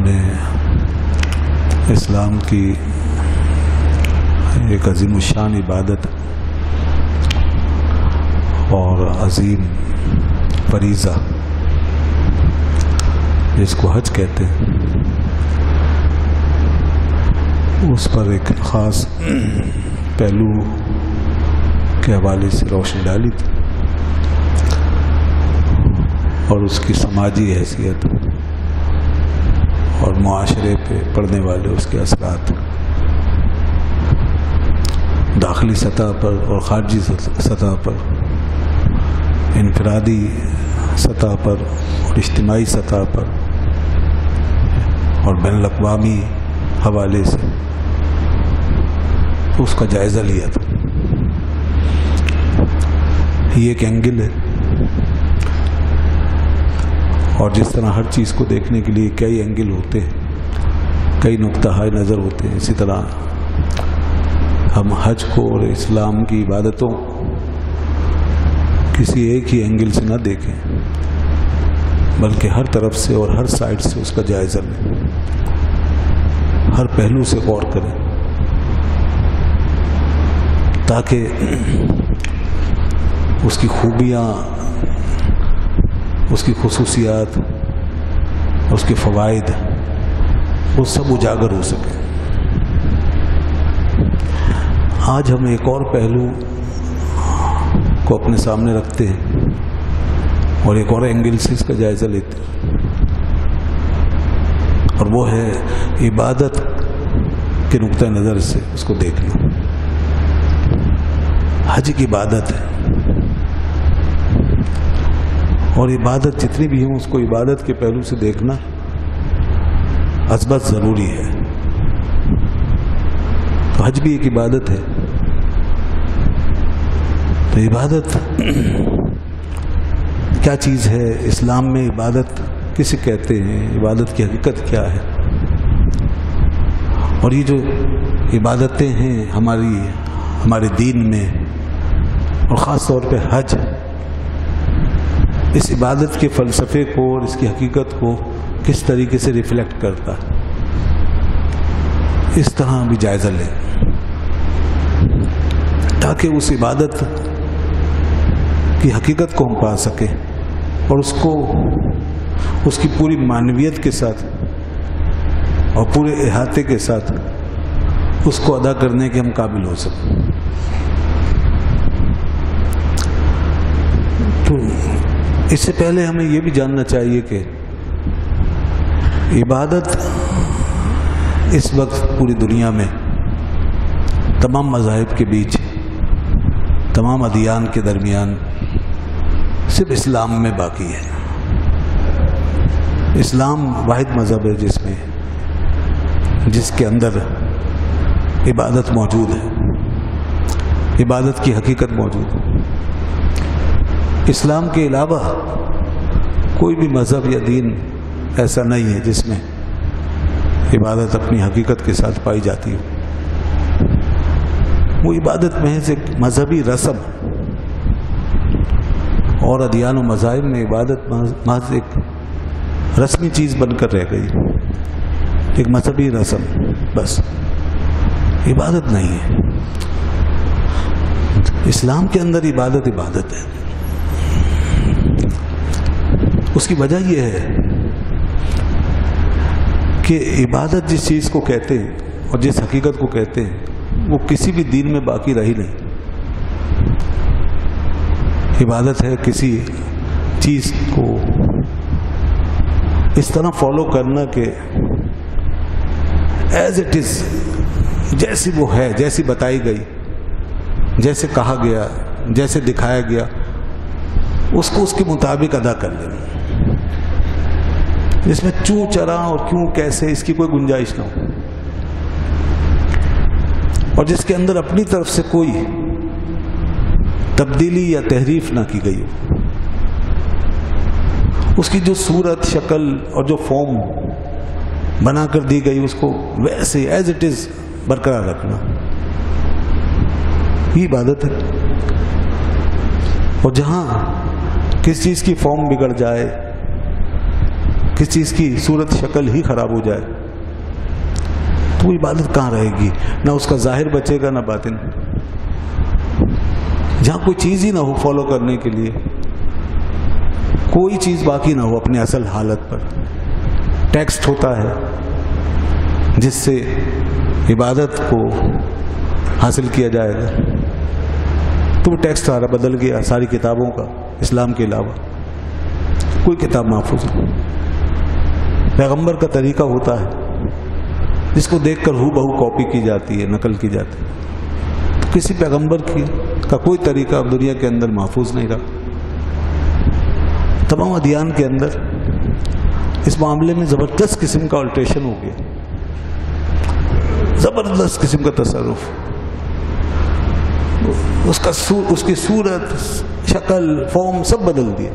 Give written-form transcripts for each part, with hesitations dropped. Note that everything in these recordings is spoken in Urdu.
نے اسلام کی ایک عظیم الشان عبادت اور عظیم فریضہ جس کو حج کہتے ہیں اس پر ایک خاص پہلو کے حوالے سے روشنی ڈالی تھی اور اس کی سماجی حیثیت اور معاشرے پہ پڑنے والے اس کے اثرات داخلی سطح پر اور خارجی سطح پر، انفرادی سطح پر اور اجتماعی سطح پر اور بین الاقوامی حوالے سے اس کا جائزہ لیا تھا۔ یہ ایک اینگل ہے، اور جس طرح ہر چیز کو دیکھنے کے لیے کئی اینگل ہوتے ہیں، کئی نقطہ نظر ہوتے ہیں، اسی طرح ہم حج کو اور اسلام کی عبادتوں کسی ایک ہی اینگل سے نہ دیکھیں، بلکہ ہر طرف سے اور ہر سائڈ سے اس کا جائزہ لیں، ہر پہلو سے غور کریں، تاکہ اس کی خوبیاں، اس کی خصوصیات، اس کے فوائد وہ سب اجاگر ہو سکے۔ آج ہم ایک اور پہلو کو اپنے سامنے رکھتے ہیں اور ایک اور اینگل سے اس کا جائزہ لیتے ہیں، اور وہ ہے عبادت کے نقطہ نظر سے اس کو دیکھنا۔ حج کی عبادت ہے، اور عبادت جتنی بھی ہوں اس کو عبادت کے پہلو سے دیکھنا ازبت ضروری ہے۔ تو حج بھی ایک عبادت ہے۔ تو عبادت کیا چیز ہے؟ اسلام میں عبادت کسے کہتے ہیں؟ عبادت کی حقیقت کیا ہے؟ اور یہ جو عبادتیں ہیں ہمارے دین میں، اور خاص طور پہ حج، اس عبادت کے فلسفے کو اور اس کی حقیقت کو کس طریقے سے ریفلیکٹ کرتا ہے، اس طرح بھی جائزہ لیں، تاکہ اس عبادت کی حقیقت کو ہم پا سکیں اور اس کی پوری معنویت کے ساتھ اور پورے احاطے کے ساتھ اس کو ادا کرنے کے ہم قابل ہو سکیں۔ تو اس سے پہلے ہمیں یہ بھی جاننا چاہیے کہ عبادت اس وقت پوری دنیا میں تمام مذاہب کے بیچ، تمام ادیان کے درمیان صرف اسلام میں باقی ہے۔ اسلام واحد مذہب ہے جس کے اندر عبادت موجود ہے، عبادت کی حقیقت موجود ہے۔ اسلام کے علاوہ کوئی بھی مذہب یا دین ایسا نہیں ہے جس میں عبادت اپنی حقیقت کے ساتھ پائی جاتی ہو۔ وہ عبادت محض ایک مذہبی رسم، اور ادیان و مذاہب میں عبادت محض ایک رسمی چیز بن کر رہ گئی، ایک مذہبی رسم، بس عبادت نہیں ہے۔ اسلام کے اندر عبادت ہے۔ اس کی وجہ یہ ہے کہ عبادت جس چیز کو کہتے ہیں اور جس حقیقت کو کہتے ہیں وہ کسی بھی دین میں باقی رہی نہیں۔ عبادت ہے کسی چیز کو اس طرح فالو کرنا کہ ایز اٹ از، جیسی وہ ہے، جیسی بتائی گئی، جیسے کہا گیا، جیسے دکھایا گیا، اس کو اس کے مطابق ادا کر لینا، جس میں چوں چرا اور کیوں کیسے اس کی کوئی گنجائش نہ ہو، اور جس کے اندر اپنی طرف سے کوئی تبدیلی یا تحریف نہ کی گئی ہو۔ اس کی جو صورت، شکل اور جو فارم بنا کر دی گئی اس کو ویسے ایز اٹ از برقرار رکھنا، یہ عبادت ہے۔ اور جہاں کس چیز کی فارم بگڑ جائے، کسی چیز کی صورت شکل ہی خراب ہو جائے تو وہ عبادت کہاں رہے گی؟ نہ اس کا ظاہر بچے گا نہ باطن. جہاں کوئی چیز ہی نہ ہو فالو کرنے کے لیے، کوئی چیز باقی نہ ہو اپنے اصل حالت پر، ٹیکسٹ ہوتا ہے جس سے عبادت کو حاصل کیا جائے گا، تو وہ ٹیکسٹ سارا بدل گیا ساری کتابوں کا اسلام کے علاوہ. کوئی کتاب محفوظ نہیں. پیغمبر کا طریقہ ہوتا ہے جس کو دیکھ کر ہو بہو کاپی کی جاتی ہے، نقل کی جاتی ہے. تو کسی پیغمبر کا کوئی طریقہ اب دنیا کے اندر محفوظ نہیں رہا. تمام ادیان کے اندر اس معاملے میں زبردست قسم کا الٹریشن ہو گیا، زبردست قسم کا تصرف. اس کی صورت، شکل، فارم سب بدل دیے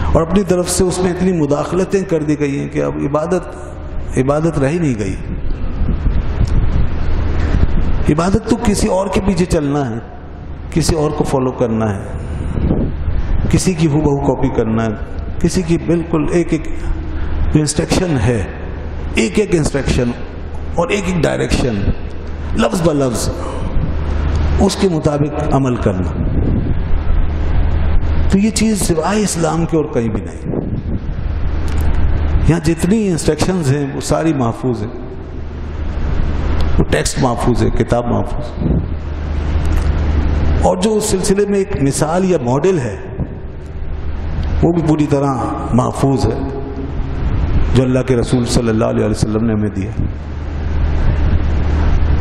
اور اپنی طرف سے اس میں اتنی مداخلتیں کر دی گئی ہیں کہ اب عبادت رہ ہی نہیں گئی. عبادت تو کسی اور کے پیچھے چلنا ہے، کسی اور کو فالو کرنا ہے، کسی کی ہو بہو کاپی کرنا ہے، کسی کی بالکل ایک انسٹرکشن ہے، ایک انسٹرکشن اور ایک ڈائریکشن، لفظ بہ لفظ اس کے مطابق عمل کرنا. تو یہ چیز سوائے اسلام کے اور کہیں بھی نہیں. یہاں جتنی انسٹرکشنز ہیں وہ ساری محفوظ ہیں، وہ ٹیکسٹ محفوظ ہے، کتاب محفوظ. اور جو اس سلسلے میں ایک مثال یا ماڈل ہے وہ بھی پوری طرح محفوظ ہے جو اللہ کے رسول صلی اللہ علیہ وسلم نے ہمیں دیا.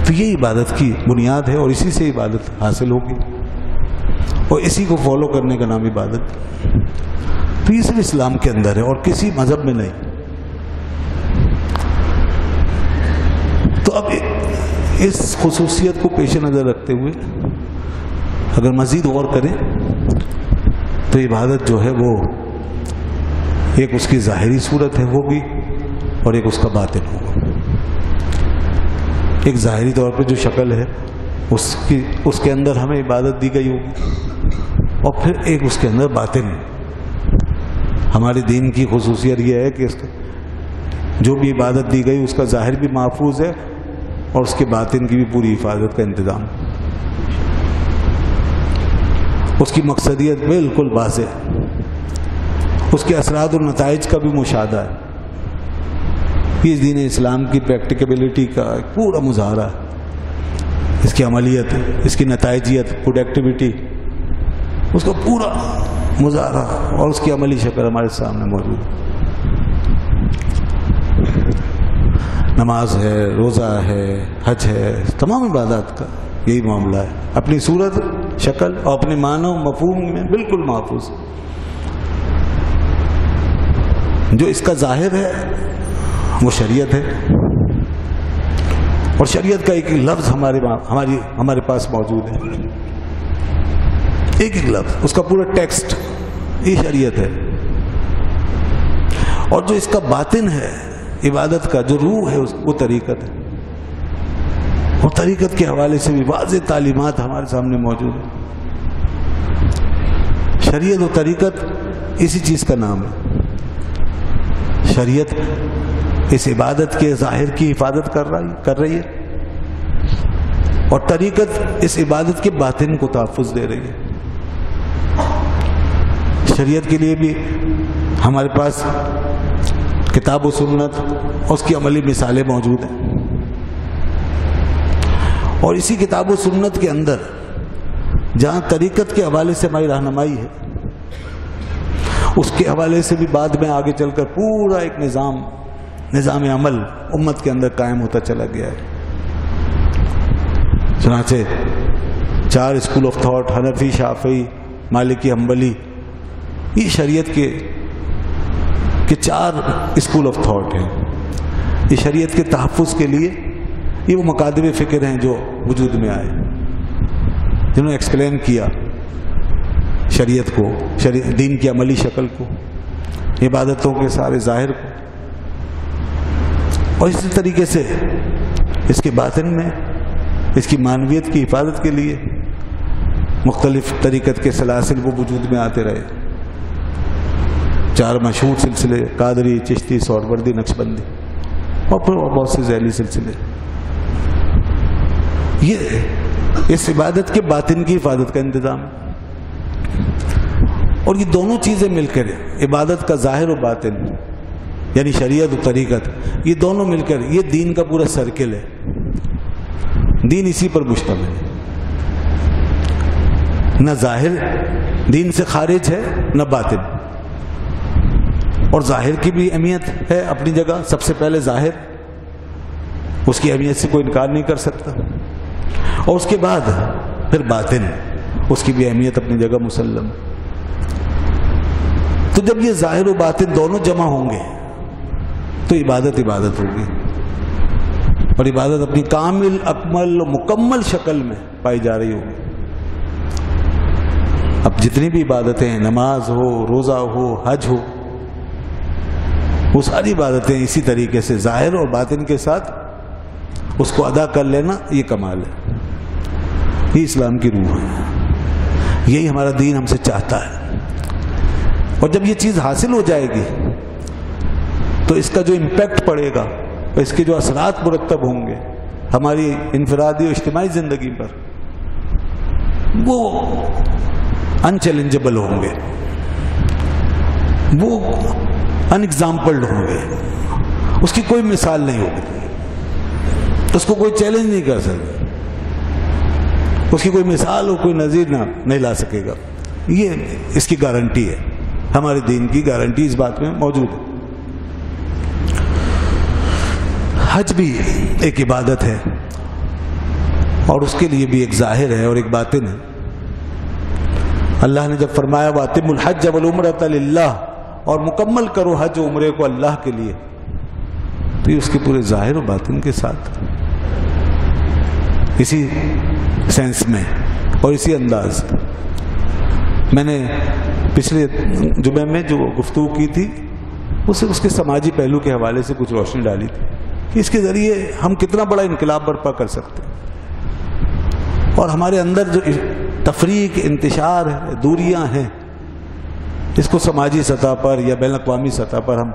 تو یہ عبادت کی بنیاد ہے اور اسی سے عبادت حاصل ہوگی اور اسی کو فالو کرنے کا نام عبادت. تو یہ صرف اسلام کے اندر ہے اور کسی مذہب میں نہیں. تو اب اس خصوصیت کو پیش نظر رکھتے ہوئے اگر مزید غور کریں تو عبادت جو ہے وہ ایک اس کی ظاہری صورت ہے ہوگی اور ایک اس کا باطن ہوگا. ایک ظاہری طور پہ جو شکل ہے اس کے اندر ہمیں عبادت دی گئی ہوگی اور پھر ایک اس کے اندر باطن ہے. ہمارے دین کی خصوصیت یہ ہے کہ جو بھی عبادت دی گئی اس کا ظاہر بھی محفوظ ہے اور اس کے باطن کی بھی پوری حفاظت کا انتظام. اس کی مقصدیت بالکل واضح، اس کے اثرات اور نتائج کا بھی مشاہدہ ہے. یہ دین اسلام کی پریکٹیکیبلٹی کا پورا مظاہرہ ہے، اس کی عملیت، اس کی نتائجیت، پروڈکٹیوٹی، اس کا پورا مظاہرہ اور اس کی عملی شکل ہمارے سامنے موجود ہے. نماز ہے، روزہ ہے، حج ہے، تمام عبادات کا یہی معاملہ ہے. اپنی صورت، شکل اور اپنے معنی و مفہوم میں بالکل محفوظ. جو اس کا ظاہر ہے وہ شریعت ہے اور شریعت کا ایک لفظ ہمارے پاس موجود ہے، ایک لفظ، اس کا پورا ٹیکسٹ یہ شریعت ہے. اور جو اس کا باطن ہے عبادت کا، جو روح ہے وہ طریقت ہے اور طریقت کے حوالے سے بھی واضح تعلیمات ہمارے سامنے موجود ہیں. شریعت و طریقت اسی چیز کا نام ہے. شریعت اس عبادت کے ظاہر کی حفاظت کر رہی ہے اور طریقت اس عبادت کے باطن کو تحفظ دے رہی ہے. شریعت کے لیے بھی ہمارے پاس کتاب و سنت اور اس کی عملی مثالیں موجود ہیں اور اسی کتاب و سنت کے اندر جہاں طریقت کے حوالے سے ہماری رہنمائی ہے، اس کے حوالے سے بھی بعد میں آگے چل کر پورا ایک نظام عمل امت کے اندر قائم ہوتا چلا گیا ہے. چنانچہ 4 اسکول آف تھاٹ، حنفی، شافعی، مالکی، حنبلی، یہ شریعت کے 4 اسکول آف تھاٹ ہیں. یہ شریعت کے تحفظ کے لیے یہ وہ مکاتب فکر ہیں جو وجود میں آئے، جنہوں نے ایکسپلین کیا شریعت کو، دین کی عملی شکل کو، عبادتوں کے سارے ظاہر کو. اور اسی طریقے سے اس کے باطن میں اس کی معنویت کی حفاظت کے لیے مختلف طریقت کے سلاسل وہ وجود میں آتے رہے. 4 مشہور سلسلے قادری، چشتی، سہروردی، نقشبندی، اور پھر بہت سے ذیلی سلسلے. یہ اس عبادت کے باطن کی حفاظت کا انتظام ہے. اور یہ دونوں چیزیں مل کر عبادت کا ظاہر و باطن یعنی شریعت و طریقت، یہ دونوں مل کر یہ دین کا پورا سرکل ہے. دین اسی پر مشتمل ہے. نہ ظاہر دین سے خارج ہے نہ باطن. اور ظاہر کی بھی اہمیت ہے اپنی جگہ. سب سے پہلے ظاہر، اس کی اہمیت سے کوئی انکار نہیں کر سکتا. اور اس کے بعد پھر باطن، اس کی بھی اہمیت اپنی جگہ مسلم. تو جب یہ ظاہر و باطن دونوں جمع ہوں گے تو عبادت عبادت ہوگی. اور عبادت اپنی کامل، اکمل و مکمل شکل میں پائی جا رہی ہوگی. اب جتنی بھی عبادتیں ہیں، نماز ہو، روزہ ہو، حج ہو، وہ ساری عبادتیں اسی طریقے سے ظاہر اور باطن کے ساتھ اس کو ادا کر لینا، یہ کمال ہے. یہ اسلام کی روح ہے. یہی ہمارا دین ہم سے چاہتا ہے. اور جب یہ چیز حاصل ہو جائے گی تو اس کا جو امپیکٹ پڑے گا، اس کے جو اثرات مرتب ہوں گے ہماری انفرادی اور اجتماعی زندگی پر، وہ ان چیلنجبل ہوں گے، وہ ان ایگزامپلڈ ہوں گے. اس کی کوئی مثال نہیں ہوگی، اس کو کوئی چیلنج نہیں کر سکتا، اس کی کوئی مثال ہو، کوئی نظیر نہیں لا سکے گا. یہ اس کی گارنٹی ہے. ہمارے دین کی گارنٹی اس بات میں موجود ہے. حج بھی ایک عبادت ہے اور اس کے لیے بھی ایک ظاہر ہے اور ایک باطن ہے. اللہ نے جب فرمایا وَأَتِمُّ الْحَجَّ وَالْعُمْرَةَ لِلَّهِ، اور مکمل کرو حج و عمرے کو اللہ کے لیے، تو یہ اس کے پورے ظاہر و باطن کے ساتھ اسی سینس میں اور اسی انداز. میں نے پچھلے جمعے میں جو گفتگو کی تھی اسے اس کے سماجی پہلو کے حوالے سے کچھ روشنی ڈالی تھی کہ اس کے ذریعے ہم کتنا بڑا انقلاب برپا کر سکتے ہیں. اور ہمارے اندر جو تفریق، انتشار ہے، دوریاں ہیں، اس کو سماجی سطح پر یا بین الاقوامی سطح پر ہم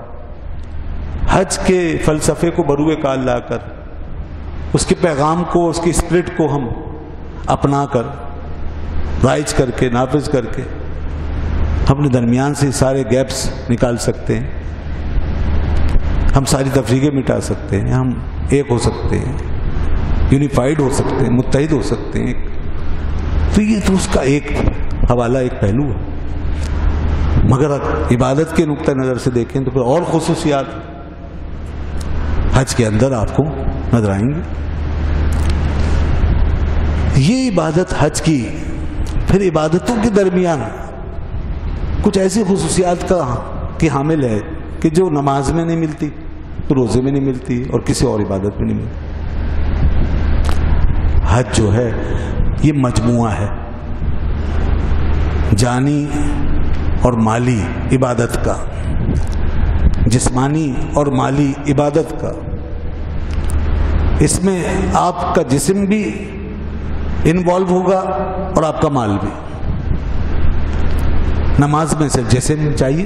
حج کے فلسفے کو بروئے کار لا کر، اس کے پیغام کو، اس کی اسپرٹ کو ہم اپنا کر، رائج کر کے، نافذ کر کے اپنے درمیان سے سارے گیپس نکال سکتے ہیں. ہم ساری تفریقیں مٹا سکتے ہیں، ہم ایک ہو سکتے ہیں، یونیفائڈ ہو سکتے ہیں، متحد ہو سکتے ہیں. تو یہ تو اس کا ایک حوالہ، ایک پہلو ہے. مگر عبادت کے نقطہ نظر سے دیکھیں تو پھر اور خصوصیات حج کے اندر آپ کو نظر آئیں گے. یہ عبادت حج کی پھر عبادتوں کے درمیان کچھ ایسی خصوصیات کی حامل ہے کہ جو نماز میں نہیں ملتی، روزے میں نہیں ملتی، اور کسی اور عبادت میں نہیں ملتی. حج جو ہے یہ مجموعہ ہے جانی اور مالی عبادت کا، جسمانی اور مالی عبادت کا. اس میں آپ کا جسم بھی انوالو ہوگا اور آپ کا مال بھی. نماز میں صرف جسم چاہیے،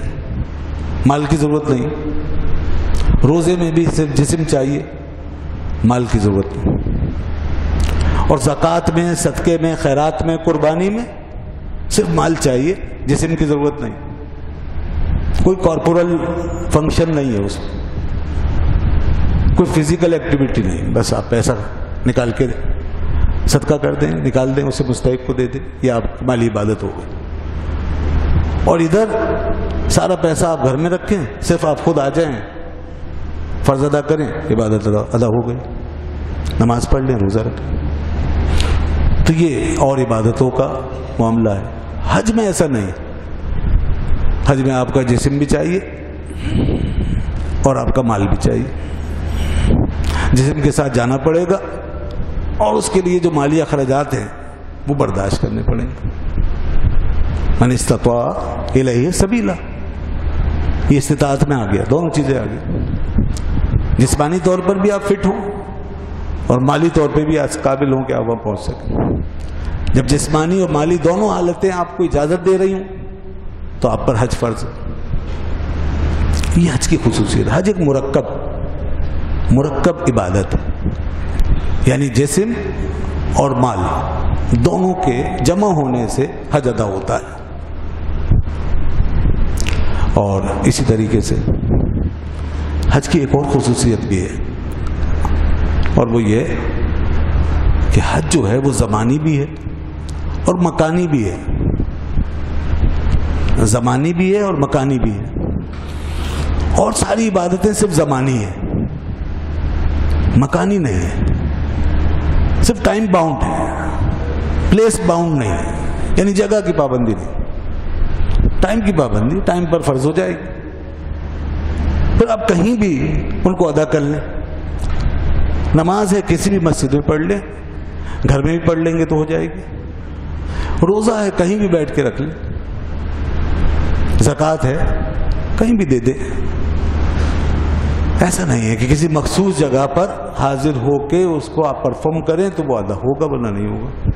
مال کی ضرورت نہیں. روزے میں بھی صرف جسم چاہیے، مال کی ضرورت نہیں. اور زکوٰۃ میں، صدقے میں، خیرات میں، قربانی میں صرف مال چاہیے، جسم کی ضرورت نہیں. کوئی کارپورل فنکشن نہیں ہے اس میں، کوئی فزیکل ایکٹیویٹی نہیں. بس آپ پیسہ نکال کے صدقہ کر دیں، نکال دیں، اسے مستحق کو دے دیں، یہ آپ مالی عبادت ہو گئی. اور ادھر سارا پیسہ آپ گھر میں رکھیں، صرف آپ خود آ جائیں، فرض ادا کریں، عبادت ادا ہو گئی. نماز پڑھ لیں، روزہ رکھیں. تو یہ اور عبادتوں کا معاملہ ہے. حج میں ایسا نہیں. حج میں آپ کا جسم بھی چاہیے اور آپ کا مال بھی چاہیے. جسم کے ساتھ جانا پڑے گا اور اس کے لیے جو مالی اخراجات ہیں وہ برداشت کرنے پڑیں گے. من استطاع الیہ سبیلا، یہ استطاعت میں آ گیا. دونوں چیزیں آ گئی. جسمانی طور پر بھی آپ فٹ ہوں اور مالی طور پہ بھی قابل ہوں کہ آپ وہاں پہنچ سکیں. جب جسمانی اور مالی دونوں حالتیں آپ کو اجازت دے رہی ہوں تو آپ پر حج فرض ہے. یہ حج کی خصوصیت. حج ایک مرکب عبادت ہے، یعنی جسم اور مال دونوں کے جمع ہونے سے حج ادا ہوتا ہے. اور اسی طریقے سے حج کی ایک اور خصوصیت بھی ہے، اور وہ یہ کہ حج جو ہے وہ زمانی بھی ہے اور مکانی بھی ہے. زمانی بھی ہے اور مکانی بھی ہے. اور ساری عبادتیں صرف زمانی ہیں، مکانی نہیں ہے. صرف ٹائم باؤنڈ ہے، پلیس باؤنڈ نہیں ہے، یعنی جگہ کی پابندی نہیں، ٹائم کی پابندی ٹائم پر فرض ہو جائے گی، پھر آپ کہیں بھی ان کو ادا کر لیں. نماز ہے کسی بھی مسجد میں پڑھ لیں، گھر میں بھی پڑھ لیں گے تو ہو جائے گی. روزہ ہے کہیں بھی بیٹھ کے رکھ لیں. زکوٰۃ ہے کہیں بھی دے دیں. ایسا نہیں ہے کہ کسی مخصوص جگہ پر حاضر ہو کے اس کو آپ پرفارم کریں تو وہ ادا ہوگا ورنہ نہیں ہوگا.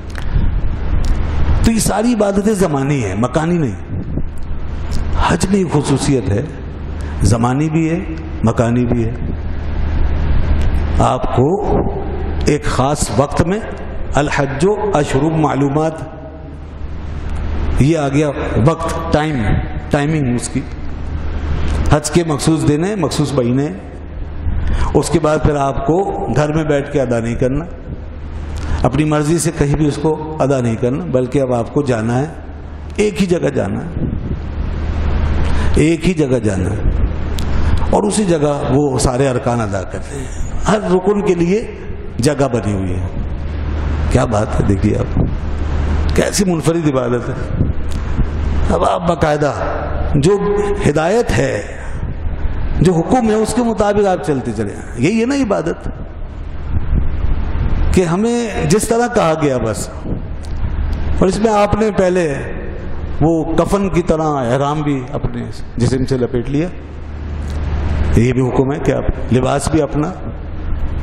تو یہ ساری عبادتیں زمانی ہیں، مکانی نہیں. حج میں خصوصیت ہے، زمانی بھی ہے مکانی بھی ہے. آپ کو ایک خاص وقت میں الحج و اشہر معلومات، یہ آ گیا وقت، ٹائمنگ اس کی. حج کے مخصوص دن ہے، مخصوص مہینے. اس کے بعد پھر آپ کو گھر میں بیٹھ کے ادا نہیں کرنا، اپنی مرضی سے کہیں بھی اس کو ادا نہیں کرنا، بلکہ اب آپ کو جانا ہے، ایک ہی جگہ جانا ہے، ایک ہی جگہ جانا ہے، اور اسی جگہ وہ سارے ارکان ادا کرتے ہیں. ہر رکن کے لیے جگہ بنی ہوئی ہے. کیا بات ہے، دیکھیے آپ کیسی منفرد عبادت ہے. اب آپ باقاعدہ جو ہدایت ہے، جو حکم ہے، اس کے مطابق آپ چلتے چلے. یہی ہے نا عبادت، کہ ہمیں جس طرح کہا گیا بس. اور اس میں آپ نے پہلے وہ کفن کی طرح احرام بھی اپنے جسم سے لپیٹ لیا. یہ بھی حکم ہے کہ آپ لباس بھی اپنا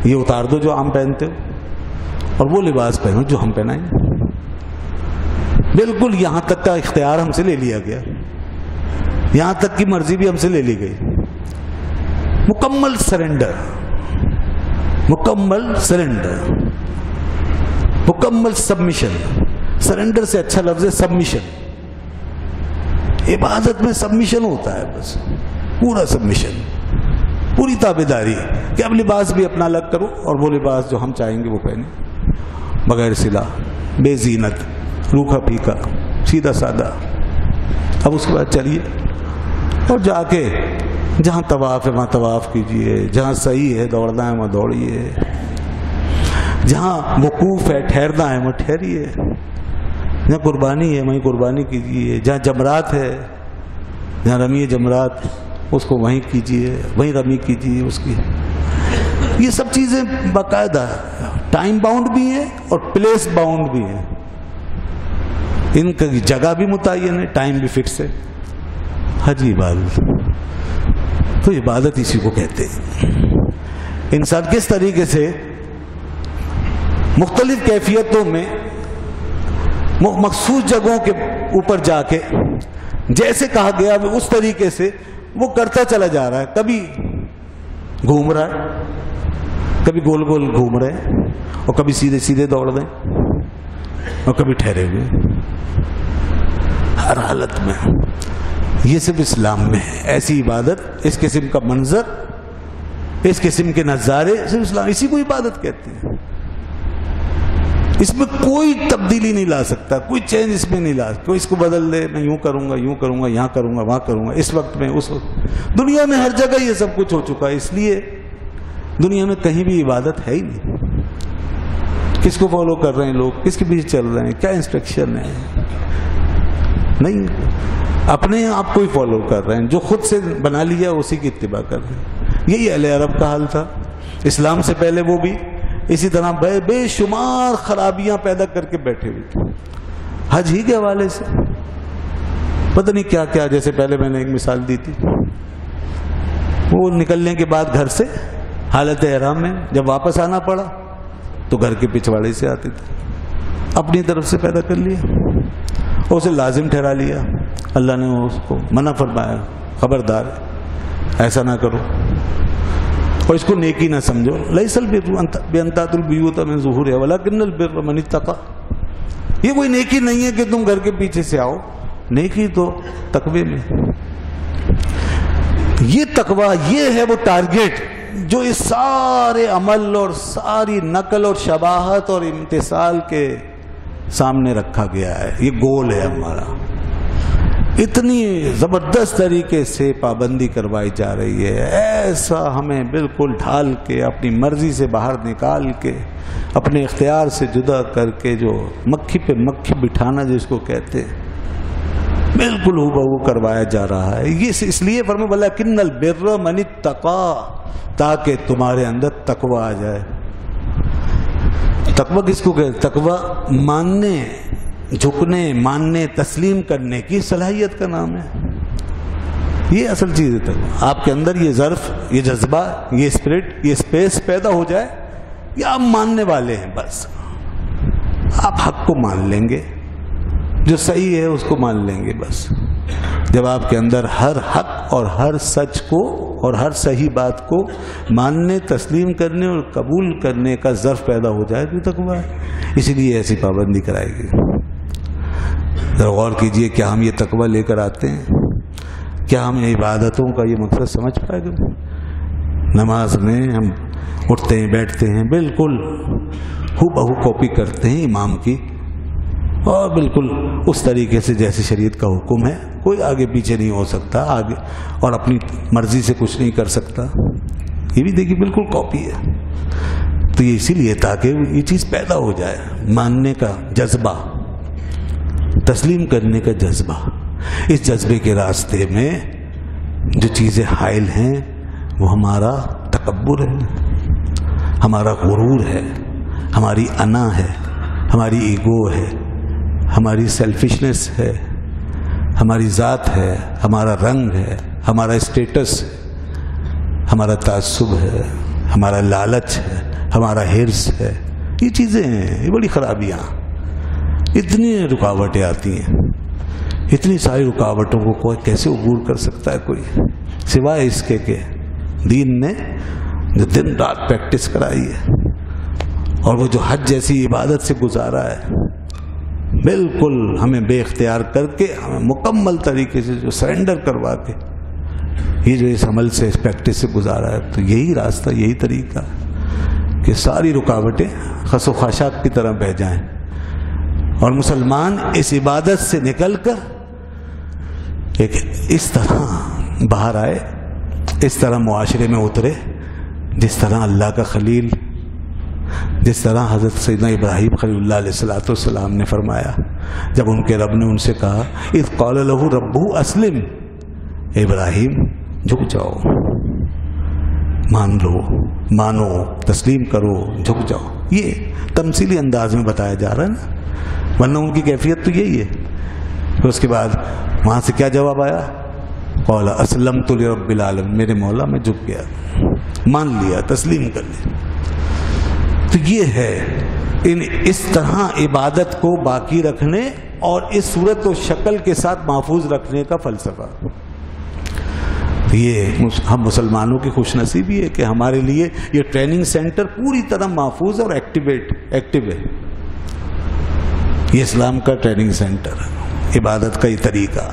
یہ اتار دو جو عام پہنتے ہو، اور وہ لباس پہنو جو ہم پہنائیں. بالکل یہاں تک کا اختیار ہم سے لے لیا گیا، یہاں تک کی مرضی بھی ہم سے لے لی گئی. مکمل سرنڈر، مکمل سرنڈر، مکمل سبمیشن. سرنڈر سے اچھا لفظ ہے سبمیشن. عبادت میں سبمیشن ہوتا ہے، بس پورا سبمیشن، پوری تابعداری. کہ اب لباس بھی اپنا الگ کرو، اور وہ لباس جو ہم چاہیں گے وہ پہنیں، بغیر صلہ، بے زینت، روکھا پھیکا، سیدھا سادہ. اب اس کے بعد چلیے اور جا کے جہاں طواف ہے وہاں طواف کیجئے، جہاں صحیح ہے دوڑنا ہے وہاں دوڑیے، جہاں وقوف ہے ٹھہرنا ہے وہاں ٹھہریے، جہاں قربانی ہے وہیں قربانی کیجئے، جہاں جمرات ہے، جہاں رمی جمرات اس کو وہیں کیجئے، وہیں رمی کیجئے اس کی. یہ سب چیزیں باقاعدہ ٹائم باؤنڈ بھی ہیں اور پلیس باؤنڈ بھی ہیں. ان کی جگہ بھی متعین ہے، ٹائم بھی فکس ہے. حج عبادت، تو عبادت اسی کو کہتے ہیں. انسان کس طریقے سے مختلف کیفیتوں میں مخصوص جگہوں کے اوپر جا کے جیسے کہا گیا اس طریقے سے وہ کرتا چلا جا رہا ہے. کبھی گھوم رہا ہے، کبھی گول گول گھوم رہے ہیں، اور کبھی سیدھے سیدھے دوڑ رہے ہیں، اور کبھی ٹھہرے ہوئے. ہر حالت میں یہ صرف اسلام میں ہے. ایسی عبادت، اس قسم کا منظر، اس قسم کے نظارے صرف اسلام، اسی کو عبادت کہتے ہیں. اس میں کوئی تبدیلی نہیں لا سکتا، کوئی چینج اس میں نہیں لا سکتا. کوئی اس کو بدل دے، میں یوں کروں گا، یہاں کروں گا، وہاں کروں گا، اس وقت میں اس وقت. دنیا میں ہر جگہ یہ سب کچھ ہو چکا ہے، اس لیے دنیا میں کہیں بھی عبادت ہے ہی نہیں. کس کو فالو کر رہے ہیں لوگ، کس کے پیچھے چل رہے ہیں، کیا انسٹرکشن ہے؟ نہیں، اپنے آپ کو ہی فالو کر رہے ہیں، جو خود سے بنا لیا اسی کی اتباع کر رہے ہیں. یہی اہل عرب کا حال تھا. اسلام سے پہلے وہ بھی اسی طرح بے شمار خرابیاں پیدا کر کے بیٹھے ہوئے تھے. حج ہی کے حوالے سے پتہ نہیں کیا کیا. جیسے پہلے میں نے ایک مثال دی تھی، وہ نکلنے کے بعد گھر سے حالت احرام میں جب واپس آنا پڑا تو گھر کے پچھواڑے سے آتے تھے، اپنی طرف سے پیدا کر لیا اور اسے لازم ٹھہرا لیا. اللہ نے اس کو منع فرمایا، خبردار ایسا نہ کرو اور اس کو نیکی نہ سمجھو. لیس البر بان تأتوا البیوت من ظہورها ولکن البر من اتقى. یہ کوئی نیکی نہیں ہے کہ تم گھر کے پیچھے سے آؤ. نیکی تو تقوی میں. یہ تقوی یہ ہے وہ ٹارگیٹ جو اس سارے عمل اور ساری نقل اور شباہت اور امتثال کے سامنے رکھا گیا ہے. یہ گول ہے ہمارا. اتنی زبردست طریقے سے پابندی کروائی جا رہی ہے. ایسا ہمیں بالکل ڈھال کے اپنی مرضی سے باہر نکال کے اپنے اختیار سے جدا کر کے جو مکھی پہ مکھی بٹھانا جس کو کہتے ہیں بالکل ہو بہو کروایا جا رہا ہے. یہ اس لیے فرمایا ولکن البر من اتقى تاکہ تمہارے اندر تقوی آ جائے. تقوی کس کو کہتے ہیں؟ تقوی ماننے جھکنے ماننے تسلیم کرنے کی صلاحیت کا نام ہے. یہ اصل چیز ہے تقوی. آپ کے اندر یہ ظرف یہ جذبہ یہ اسپرٹ یہ اسپیس پیدا ہو جائے یا آپ ماننے والے ہیں. بس آپ حق کو مان لیں گے جو صحیح ہے اس کو مان لیں گے. بس جب آپ کے اندر ہر حق اور ہر سچ کو اور ہر صحیح بات کو ماننے تسلیم کرنے اور قبول کرنے کا ظرف پیدا ہو جائے تو تقوی ہے. اسی لیے ایسی پابندی کرائے گی. ذرا غور کیجئے کیا ہم یہ تقوی لے کر آتے ہیں؟ کیا ہم عبادتوں کا یہ مقصد سمجھ پائے گا؟ نماز میں ہم اٹھتے ہیں بیٹھتے ہیں بالکل ہو بہو کاپی کرتے ہیں امام کی اور بالکل اس طریقے سے جیسے شریعت کا حکم ہے. کوئی آگے پیچھے نہیں ہو سکتا آگے اور اپنی مرضی سے کچھ نہیں کر سکتا. یہ بھی دیکھیے بالکل کاپی ہے. تو یہ اسی لیے تاکہ یہ چیز پیدا ہو جائے ماننے کا جذبہ تسلیم کرنے کا جذبہ. اس جذبے کے راستے میں جو چیزیں حائل ہیں وہ ہمارا تکبر ہے ہمارا غرور ہے ہماری انا ہے ہماری ایگو ہے ہماری سیلفشنس ہے ہماری ذات ہے ہمارا رنگ ہے ہمارا اسٹیٹس ہے ہمارا تعصب ہے ہمارا لالچ ہے ہمارا حرص ہے. یہ چیزیں ہیں یہ بڑی خرابیاں. اتنی رکاوٹیں آتی ہیں. اتنی ساری رکاوٹوں کو کوئی کیسے عبور کر سکتا ہے کوئی سوائے اس کے کہ دین نے جو دن رات پریکٹس کرائی ہے اور وہ جو حج جیسی عبادت سے گزارا ہے بالکل ہمیں بے اختیار کر کے ہمیں مکمل طریقے سے جو سرنڈر کروا کے یہ جو اس عمل سے اس پریکٹس سے گزارا ہے. تو یہی راستہ یہی طریقہ کہ ساری رکاوٹیں خس و خاشاک کی طرح بہہ جائیں اور مسلمان اس عبادت سے نکل کر ایک اس طرح باہر آئے اس طرح معاشرے میں اترے جس طرح اللہ کا خلیل جس طرح حضرت سیدنا ابراہیم خلیل اللہ علیہ السلام نے فرمایا جب ان کے رب نے ان سے کہا اذ قال له ربه اسلم ابراہیم جھک جاؤ مان لو مانو تسلیم کرو جھک جاؤ. یہ تمثیلی انداز میں بتایا جا رہا ہے نا ورنہ ان کی کیفیت تو یہی ہے. پھر اس کے بعد وہاں سے کیا جواب آیا قال اسلمت لرب العالمین میرے مولا میں جھک گیا مان لیا تسلیم کر لیا. تو یہ ہے اس طرح عبادت کو باقی رکھنے اور اس صورت و شکل کے ساتھ محفوظ رکھنے کا فلسفہ. یہ ہم مسلمانوں کی خوش نصیبی ہے کہ ہمارے لیے یہ ٹریننگ سینٹر پوری طرح محفوظ اور ایکٹیو ہے. یہ اسلام کا ٹریننگ سینٹر ہے عبادت کا یہ طریقہ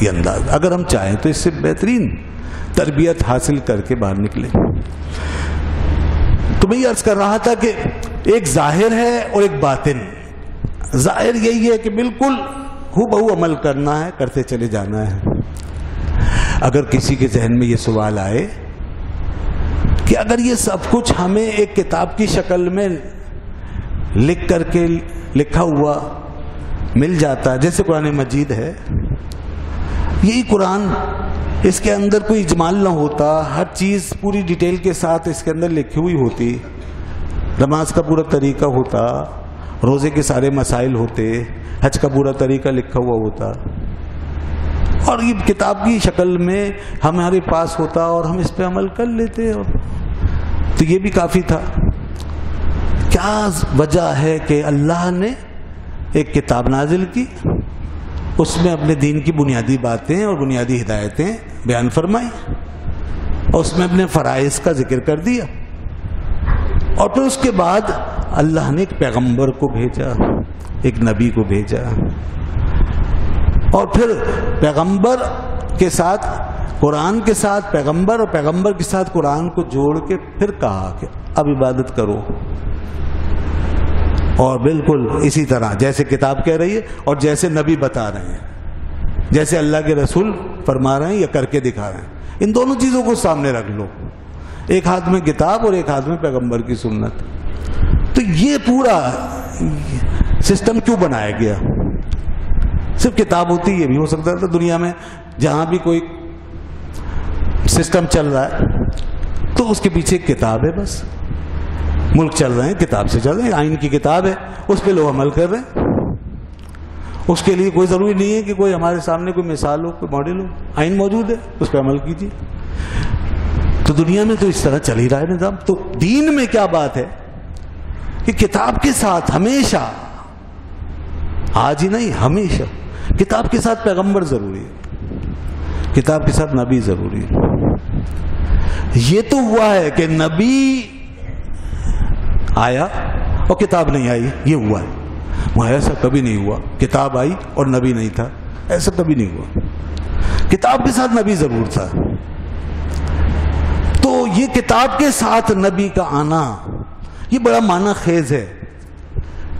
یہ انداز. اگر ہم چاہیں تو اس سے بہترین تربیت حاصل کر کے باہر نکلیں. تو میں یہ عرض کر رہا تھا کہ ایک ظاہر ہے اور ایک باطن. ظاہر یہی ہے کہ بالکل ہو بہو عمل کرنا ہے کرتے چلے جانا ہے. اگر کسی کے ذہن میں یہ سوال آئے کہ اگر یہ سب کچھ ہمیں ایک کتاب کی شکل میں لکھ کر کے لکھا ہوا مل جاتا جیسے قرآن مجید ہے یہی قرآن اس کے اندر کوئی اجمال نہ ہوتا ہر چیز پوری ڈیٹیل کے ساتھ اس کے اندر لکھی ہوئی ہوتی نماز کا پورا طریقہ ہوتا روزے کے سارے مسائل ہوتے حج کا پورا طریقہ لکھا ہوا ہوتا اور یہ کتاب کی شکل میں ہمارے پاس ہوتا اور ہم اس پہ عمل کر لیتے اور تو یہ بھی کافی تھا. کیا وجہ ہے کہ اللہ نے ایک کتاب نازل کی اس میں اپنے دین کی بنیادی باتیں اور بنیادی ہدایتیں بیان فرمائی اور اس میں اپنے فرائض کا ذکر کر دیا. اور پھر اس کے بعد اللہ نے ایک پیغمبر کو بھیجا, ایک نبی کو بھیجا, اور پھر پیغمبر کے ساتھ قرآن کے ساتھ پیغمبر اور پیغمبر کے ساتھ قرآن کو جوڑ کے پھر کہا کہ اب عبادت کرو. اور بالکل اسی طرح جیسے کتاب کہہ رہی ہے اور جیسے نبی بتا رہے ہیں, جیسے اللہ کے رسول فرما رہے ہیں یا کر کے دکھا رہے ہیں, ان دونوں چیزوں کو سامنے رکھ لو, ایک ہاتھ میں کتاب اور ایک ہاتھ میں پیغمبر کی سنت. تو یہ پورا سسٹم کیوں بنایا گیا؟ صرف کتاب ہوتی یہ بھی ہو سکتا تھا. دنیا میں جہاں بھی کوئی سسٹم چل رہا ہے تو اس کے پیچھے ایک کتاب ہے, بس ملک چل رہے ہیں کتاب سے چل رہے ہیں, آئین کی کتاب ہے, اس پہ لوگ عمل کر رہے ہیں. اس کے لیے کوئی ضروری نہیں ہے کہ کوئی ہمارے سامنے کوئی مثال ہو, کوئی ماڈل ہو, آئین موجود ہے, اس پہ عمل کیجیے. تو دنیا میں تو اس طرح چل ہی رہا ہے نظام. تو دین میں کیا بات ہے کہ کتاب کے ساتھ ہمیشہ, آج ہی نہیں ہمیشہ, کتاب کے ساتھ پیغمبر ضروری ہے, کتاب کے ساتھ نبی ضروری ہے. یہ تو ہوا ہے کہ نبی آیا اور کتاب نہیں آئی, یہ ہوا ہے. وہاں ایسا کبھی نہیں ہوا کتاب آئی اور نبی نہیں تھا, ایسا کبھی نہیں ہوا. کتاب کے ساتھ نبی ضرور تھا. تو یہ کتاب کے ساتھ نبی کا آنا یہ بڑا معنی خیز ہے.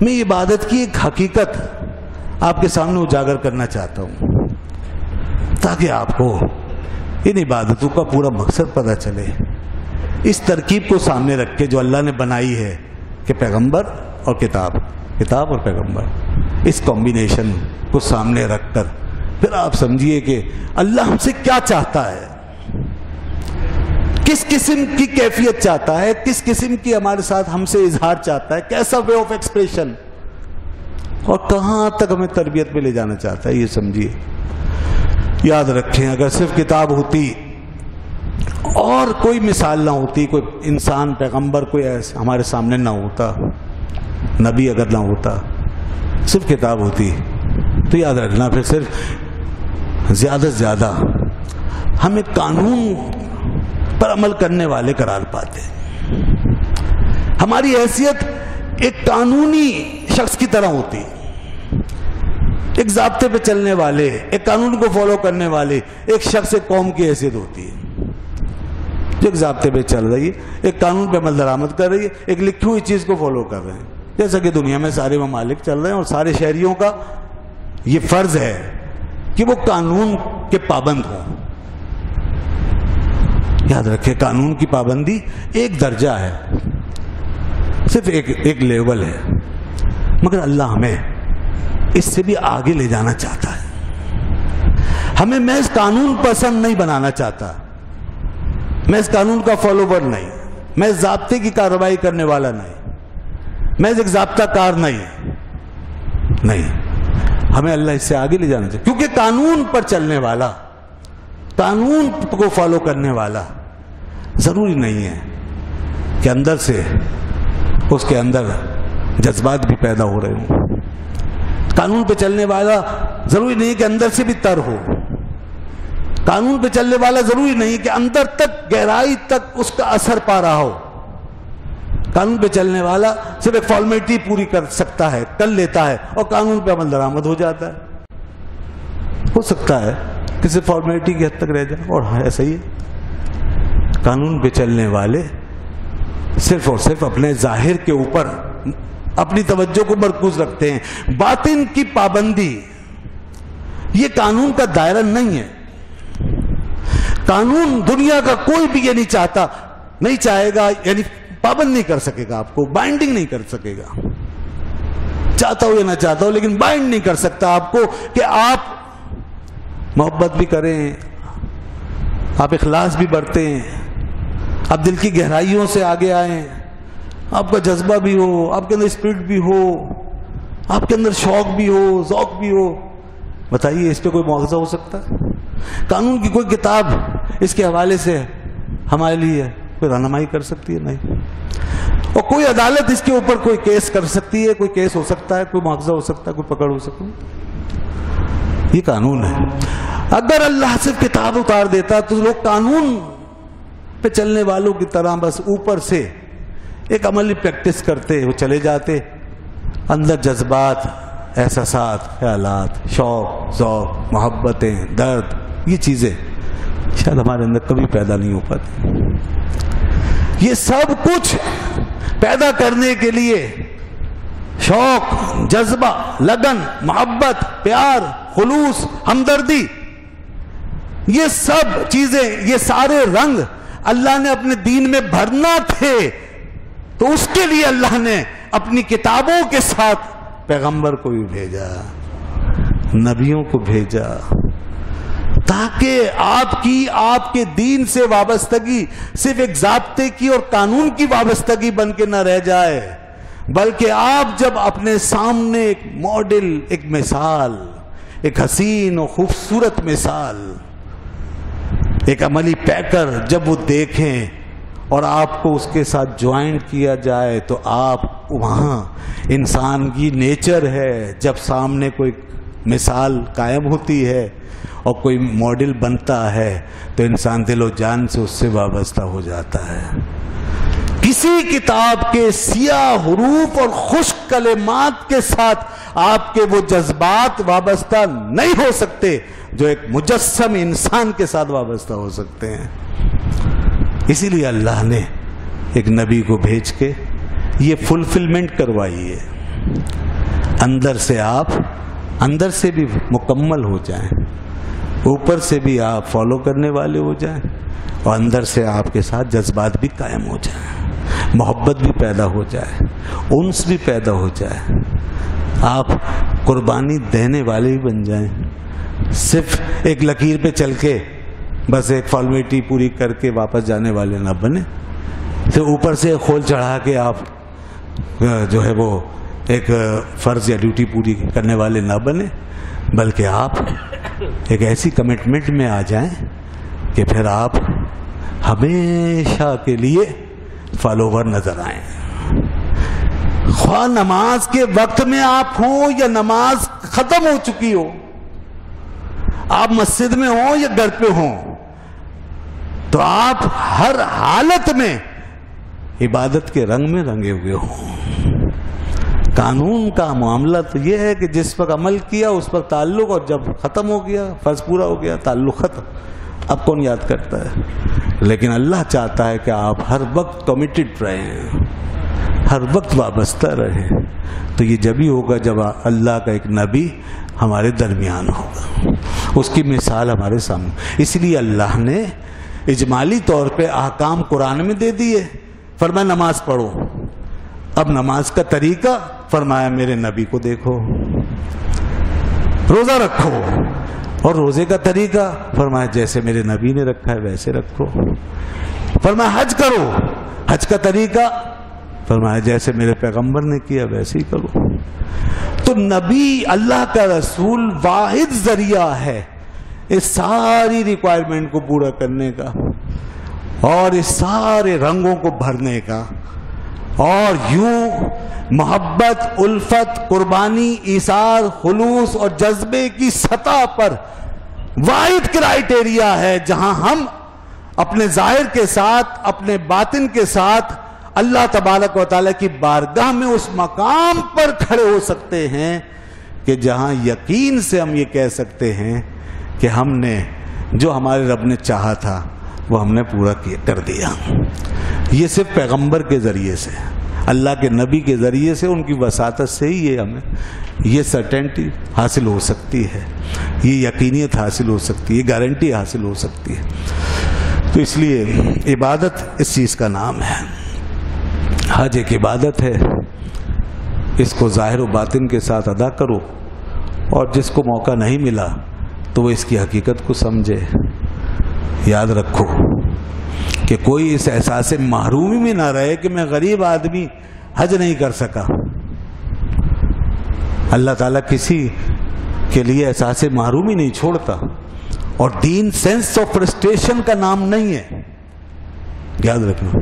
میں عبادت کی ایک حقیقت آپ کے سامنے اجاگر کرنا چاہتا ہوں تاکہ آپ کو ان عبادتوں کا پورا مقصد پتہ چلے. اس ترکیب کو سامنے رکھ کے جو اللہ نے بنائی ہے کہ پیغمبر اور کتاب, کتاب اور پیغمبر, اس کمبینیشن کو سامنے رکھ کر پھر آپ سمجھیے کہ اللہ ہم سے کیا چاہتا ہے, کس قسم کی کیفیت چاہتا ہے, کس قسم کی ہمارے ساتھ ہم سے اظہار چاہتا ہے, کیسا وے آف ایکسپریشن, اور کہاں تک ہمیں تربیت میں لے جانا چاہتا ہے, یہ سمجھیے. یاد رکھیں اگر صرف کتاب ہوتی اور کوئی مثال نہ ہوتی, کوئی انسان پیغمبر کوئی ایسا ہمارے سامنے نہ ہوتا, نبی اگر نہ ہوتا, صرف کتاب ہوتی, تو یاد رکھنا پھر صرف زیادہ سے زیادہ ہم ایک قانون پر عمل کرنے والے قرار پاتے. ہماری حیثیت ایک قانونی شخص کی طرح ہوتی, ایک ضابطے پہ چلنے والے, ایک قانون کو فالو کرنے والے ایک شخص, ایک قوم کی حیثیت ہوتی ہے جو ایک ضابطے پہ چل رہی ہے, ایک قانون پہ عمل درآمد کر رہی ہے, ایک لکھی ہوئی چیز کو فالو کر رہے ہیں. جیسا کہ دنیا میں سارے ممالک چل رہے ہیں اور سارے شہریوں کا یہ فرض ہے کہ وہ قانون کے پابند ہوں. یاد رکھیں قانون کی پابندی ایک درجہ ہے, صرف ایک لیول ہے, مگر اللہ ہمیں اس سے بھی آگے لے جانا چاہتا ہے. ہمیں محض قانون پسند نہیں بنانا چاہتا, محض قانون کا فالوور نہیں, محض ضابطے کی کارروائی کرنے والا نہیں, محض ایک ضابطہ کار نہیں. ہمیں اللہ اس سے آگے لے جانا چاہیے, کیونکہ قانون پر چلنے والا, قانون کو فالو کرنے والا ضروری نہیں ہے کہ اندر سے اس کے اندر جذبات بھی پیدا ہو رہے ہوں. قانون پہ چلنے والا ضروری نہیں کہ اندر سے بھی تر ہو. قانون پہ چلنے والا ضروری نہیں کہ اندر تک گہرائی تک اس کا اثر پا رہا ہو. قانون پہ چلنے والا صرف ایک فارمیلٹی پوری کر سکتا ہے, کر لیتا ہے اور قانون پہ عمل درآمد ہو جاتا ہے. ہو سکتا ہے کہ صرف فارمیلٹی کی حد تک رہ جائے, اور ایسا ہی ہے. قانون پہ چلنے والے صرف اور صرف اپنے ظاہر کے اوپر اپنی توجہ کو مرکوز رکھتے ہیں. باطن کی پابندی یہ قانون کا دائرہ نہیں ہے. قانون دنیا کا کوئی بھی یہ نہیں چاہتا, نہیں چاہے گا, یعنی پابند نہیں کر سکے گا, آپ کو بائنڈنگ نہیں کر سکے گا. چاہتا ہو یا نہ چاہتا ہو, لیکن بائنڈ نہیں کر سکتا آپ کو کہ آپ محبت بھی کریں, آپ اخلاص بھی برتیں, آپ دل کی گہرائیوں سے آگے آئیں, آپ کا جذبہ بھی ہو, آپ کے اندر اسپرٹ بھی ہو, آپ کے اندر شوق بھی ہو, ذوق بھی ہو. بتائیے اس پہ کوئی مواخذہ ہو سکتا ہے؟ قانون کی کوئی کتاب اس کے حوالے سے ہمارے لیے کوئی رہنمائی کر سکتی ہے؟ نہیں. اور کوئی عدالت اس کے اوپر کوئی کیس کر سکتی ہے؟ کوئی کیس ہو سکتا ہے, کوئی مواخذہ ہو سکتا ہے, کوئی پکڑ ہو سکتی ہے؟ یہ قانون ہے. اگر اللہ صرف کتاب اتار دیتا تو لوگ قانون پہ چلنے والوں کی طرح بس اوپر سے ایک عملی پریکٹس کرتے، وہ چلے جاتے، اندر جذبات، احساسات، خیالات، شوق، ذوق، محبتیں، درد، یہ چیزیں شاید ہمارے اندر کبھی پیدا نہیں ہو پاتی۔ یہ سب کچھ پیدا کرنے کے لیے شوق، جذبہ، لگن، محبت، پیار، خلوص، ہمدردی، یہ سب چیزیں، یہ سارے رنگ اللہ نے اپنے دین میں بھرنا تھے، تو اس کے لیے اللہ نے اپنی کتابوں کے ساتھ پیغمبر کو بھی بھیجا، نبیوں کو بھیجا، تاکہ آپ کے دین سے وابستگی صرف ایک ضابطے کی اور قانون کی وابستگی بن کے نہ رہ جائے، بلکہ آپ جب اپنے سامنے ایک ماڈل، ایک مثال، ایک حسین و خوبصورت مثال، ایک عملی پیکر جب وہ دیکھیں اور آپ کو اس کے ساتھ جوائنٹ کیا جائے، تو آپ وہاں انسان کی نیچر ہے، جب سامنے کوئی مثال قائم ہوتی ہے اور کوئی ماڈل بنتا ہے تو انسان دل و جان سے اس سے وابستہ ہو جاتا ہے۔ کسی کتاب کے سیاہ حروف اور خشک کلمات کے ساتھ آپ کے وہ جذبات وابستہ نہیں ہو سکتے جو ایک مجسم انسان کے ساتھ وابستہ ہو سکتے ہیں۔ اسی لیے اللہ نے ایک نبی کو بھیج کے یہ فلفلمنٹ کروائی ہے، اندر سے آپ اندر سے بھی مکمل ہو جائیں، اوپر سے بھی آپ فالو کرنے والے ہو جائیں، اور اندر سے آپ کے ساتھ جذبات بھی قائم ہو جائیں، محبت بھی پیدا ہو جائے، انس بھی پیدا ہو جائے، آپ قربانی دینے والے بھی بن جائیں، صرف ایک لکیر پہ چل کے بس ایک فارمیلٹی پوری کر کے واپس جانے والے نہ بنے، تو اوپر سے خول چڑھا کے آپ جو ہے وہ ایک فرض یا ڈیوٹی پوری کرنے والے نہ بنے، بلکہ آپ ایک ایسی کمٹمنٹ میں آ جائیں کہ پھر آپ ہمیشہ کے لیے فالوور نظر آئیں، خواہ نماز کے وقت میں آپ ہوں یا نماز ختم ہو چکی ہو، آپ مسجد میں ہوں یا گھر پہ ہوں، تو آپ ہر حالت میں عبادت کے رنگ میں رنگے ہوئے ہوں۔ قانون کا معاملہ تو یہ ہے کہ جس وقت عمل کیا اس وقت تعلق، اور جب ختم ہو گیا، فرض پورا ہو گیا، تعلق ختم، اب کون یاد کرتا ہے؟ لیکن اللہ چاہتا ہے کہ آپ ہر وقت کمیٹڈ رہیں، ہر وقت وابستہ رہیں، تو یہ جبھی ہوگا جب اللہ کا ایک نبی ہمارے درمیان ہوگا، اس کی مثال ہمارے سامنے۔ اس لیے اللہ نے اجمالی طور پہ احکام قرآن میں دے دیے، فرمایا نماز پڑھو، اب نماز کا طریقہ فرمایا میرے نبی کو دیکھو، روزہ رکھو، اور روزے کا طریقہ فرمایا جیسے میرے نبی نے رکھا ہے ویسے رکھو، فرمایا حج کرو، حج کا طریقہ فرمایا جیسے میرے پیغمبر نے کیا ویسے ہی کرو۔ تو نبی، اللہ کا رسول واحد ذریعہ ہے اس ساری ریکوائرمنٹ کو پورا کرنے کا، اور اس سارے رنگوں کو بھرنے کا، اور یوں محبت، الفت، قربانی، ایثار، خلوص اور جذبے کی سطح پر واحد کرائیٹیریا ہے جہاں ہم اپنے ظاہر کے ساتھ، اپنے باطن کے ساتھ اللہ تبارک و تعالیٰ کی بارگاہ میں اس مقام پر کھڑے ہو سکتے ہیں کہ جہاں یقین سے ہم یہ کہہ سکتے ہیں کہ ہم نے جو ہمارے رب نے چاہا تھا وہ ہم نے پورا کر دیا۔ یہ صرف پیغمبر کے ذریعے سے، اللہ کے نبی کے ذریعے سے، ان کی وساطت سے ہی یہ ہمیں یہ سرٹینٹی حاصل ہو سکتی ہے، یہ یقینیت حاصل ہو سکتی ہے، یہ گارنٹی حاصل ہو سکتی ہے۔ تو اس لیے عبادت اس چیز کا نام ہے، حج ایک عبادت ہے، اس کو ظاہر و باطن کے ساتھ ادا کرو، اور جس کو موقع نہیں ملا تو وہ اس کی حقیقت کو سمجھے۔ یاد رکھو کہ کوئی اس احساس محرومی میں نہ رہے کہ میں غریب آدمی حج نہیں کر سکا۔ اللہ تعالیٰ کسی کے لیے احساس محرومی نہیں چھوڑتا، اور دین سینس آف فرسٹریشن کا نام نہیں ہے، یاد رکھنا۔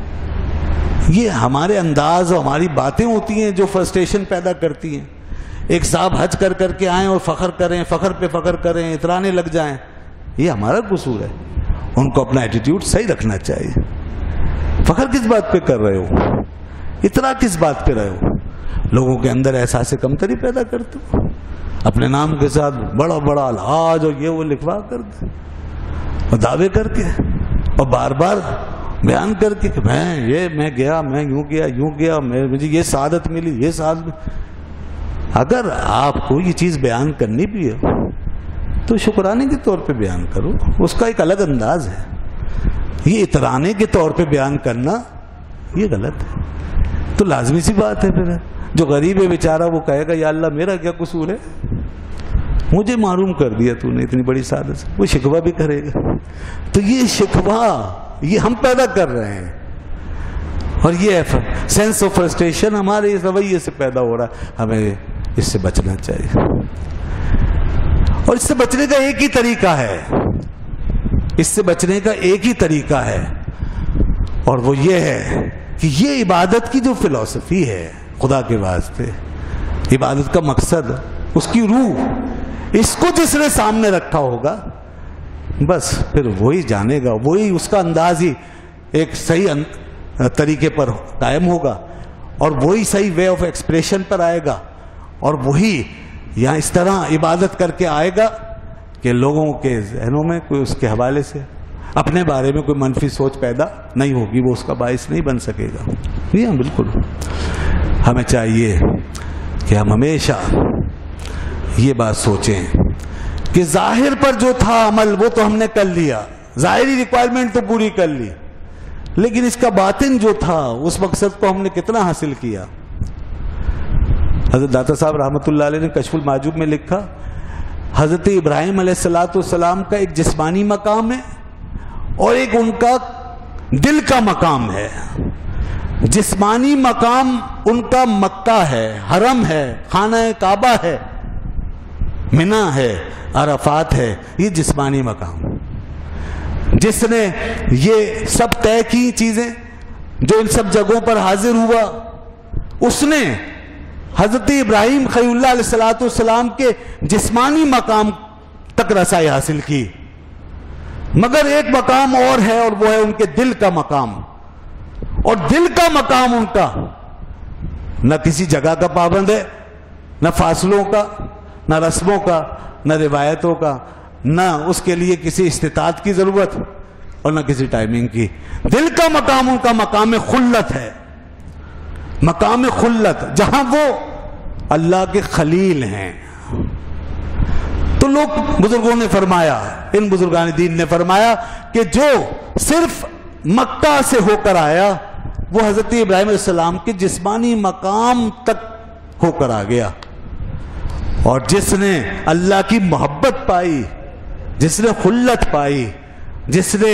یہ ہمارے انداز اور ہماری باتیں ہوتی ہیں جو فرسٹریشن پیدا کرتی ہیں۔ ایک صاحب حج کر کر کے آئیں اور فخر کریں، فخر پہ فخر کریں، اترانے لگ جائیں، یہ ہمارا قصور ہے۔ ان کو اپنا ایٹیٹیوڈ صحیح رکھنا چاہیے، فخر کس بات پہ کر رہے ہو؟ اتنا کس بات پہ رہے ہو؟ لوگوں کے اندر احساس کمتری پیدا کرتے ہو، اپنے نام کے ساتھ بڑا بڑا الحاج اور یہ وہ لکھوا کر دے، اور دعوے کر کے، اور بار بار بیان کر کے کہ میں گیا، میں یوں گیا، مجھے یہ سعادت ملی، یہ سعادت ملی۔ اگر آپ کو یہ چیز بیان کرنی بھی ہے تو شکرانے کے طور پہ بیان کرو، اس کا ایک الگ انداز ہے۔ یہ اترانے کے طور پہ بیان کرنا یہ غلط ہے۔ تو لازمی سی بات ہے پھر جو غریب ہے بیچارہ وہ کہے گا یا اللہ میرا کیا قصور ہے، مجھے معروم کر دیا تو نے اتنی بڑی سعادت سے، وہ شکوہ بھی کرے گا۔ تو یہ شکوہ یہ ہم پیدا کر رہے ہیں، اور یہ سینس آف فرسٹریشن ہمارے اس رویے سے پیدا ہو رہا ہے۔ ہمیں اس سے بچنا چاہیے، اور اس سے بچنے کا ایک ہی طریقہ ہے، اس سے بچنے کا ایک ہی طریقہ ہے، اور وہ یہ ہے کہ یہ عبادت کی جو فلسفی ہے خدا کے واسطے، عبادت کا مقصد، اس کی روح، اس کو جس نے سامنے رکھا ہوگا بس پھر وہی جانے گا، وہی اس کا انداز ہی ایک صحیح طریقے پر قائم ہوگا، اور وہی صحیح وے آف ایکسپریشن پر آئے گا، اور وہی یہاں اس طرح عبادت کر کے آئے گا کہ لوگوں کے ذہنوں میں کوئی اس کے حوالے سے اپنے بارے میں کوئی منفی سوچ پیدا نہیں ہوگی، وہ اس کا باعث نہیں بن سکے گا۔ جی ہاں بالکل، ہمیں چاہیے کہ ہم ہمیشہ یہ بات سوچیں کہ ظاہر پر جو تھا عمل وہ تو ہم نے کر لیا، ظاہری ریکوائرمنٹ تو پوری کر لی، لیکن اس کا باطن جو تھا اس مقصد کو ہم نے کتنا حاصل کیا۔ حضرت داتا صاحب رحمۃ اللہ علیہ نے کشف المعجوب میں لکھا، حضرت ابراہیم علیہ السلام کا ایک جسمانی مقام ہے اور ایک ان کا دل کا مقام ہے۔ جسمانی مقام ان کا مکہ ہے، حرم ہے، خانہ کعبہ ہے، منی ہے، عرفات ہے، یہ جسمانی مقام۔ جس نے یہ سب طے کی چیزیں، جو ان سب جگہوں پر حاضر ہوا، اس نے حضرت ابراہیم خلیل اللہ علیہ السلام کے جسمانی مقام تک رسائی حاصل کی، مگر ایک مقام اور ہے، اور وہ ہے ان کے دل کا مقام۔ اور دل کا مقام ان کا نہ کسی جگہ کا پابند ہے، نہ فاصلوں کا، نہ رسموں کا، نہ روایتوں کا، نہ اس کے لیے کسی استطاعت کی ضرورت اور نہ کسی ٹائمنگ کی۔ دل کا مقام ان کا مقام خلت ہے، مقام خلت، جہاں وہ اللہ کے خلیل ہیں۔ تو لوگ بزرگوں نے فرمایا، ان بزرگان دین نے فرمایا کہ جو صرف مکہ سے ہو کر آیا وہ حضرت ابراہیم علیہ السلام کے جسمانی مقام تک ہو کر آ گیا، اور جس نے اللہ کی محبت پائی، جس نے خلت پائی، جس نے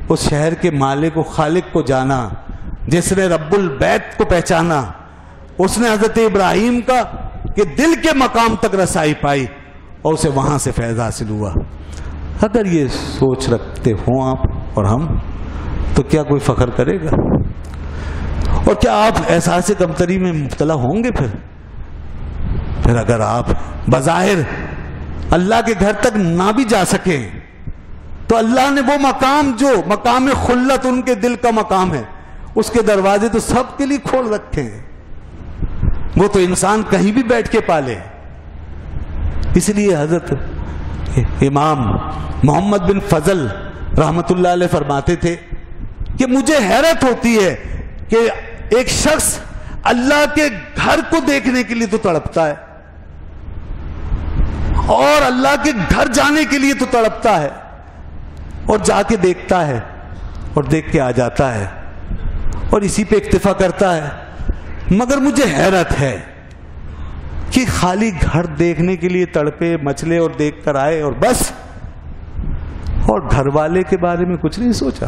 اس شہر کے مالک و خالق کو جانا، جس نے رب البیت کو پہچانا، اس نے حضرت ابراہیم کا کہ دل کے مقام تک رسائی پائی، اور اسے وہاں سے فیض حاصل ہوا۔ اگر یہ سوچ رکھتے ہوں آپ اور ہم، تو کیا کوئی فخر کرے گا؟ اور کیا آپ احساس کمتری میں مبتلا ہوں گے؟ پھر اگر آپ بظاہر اللہ کے گھر تک نہ بھی جا سکیں تو اللہ نے وہ مقام جو مقام خلت ان کے دل کا مقام ہے، اس کے دروازے تو سب کے لیے کھول رکھے ہیں۔ وہ تو انسان کہیں بھی بیٹھ کے پالے۔ اس لیے حضرت امام محمد بن فضل رحمت اللہ علیہ فرماتے تھے کہ مجھے حیرت ہوتی ہے کہ ایک شخص اللہ کے گھر کو دیکھنے کے لیے تو تڑپتا ہے، اور اللہ کے گھر جانے کے لیے تو تڑپتا ہے، اور جا کے دیکھتا ہے اور دیکھ کے آ جاتا ہے اور اسی پہ اکتفا کرتا ہے۔ مگر مجھے حیرت ہے کہ خالی گھر دیکھنے کے لیے تڑپے مچلے اور دیکھ کر آئے اور بس، اور گھر والے کے بارے میں کچھ نہیں سوچا۔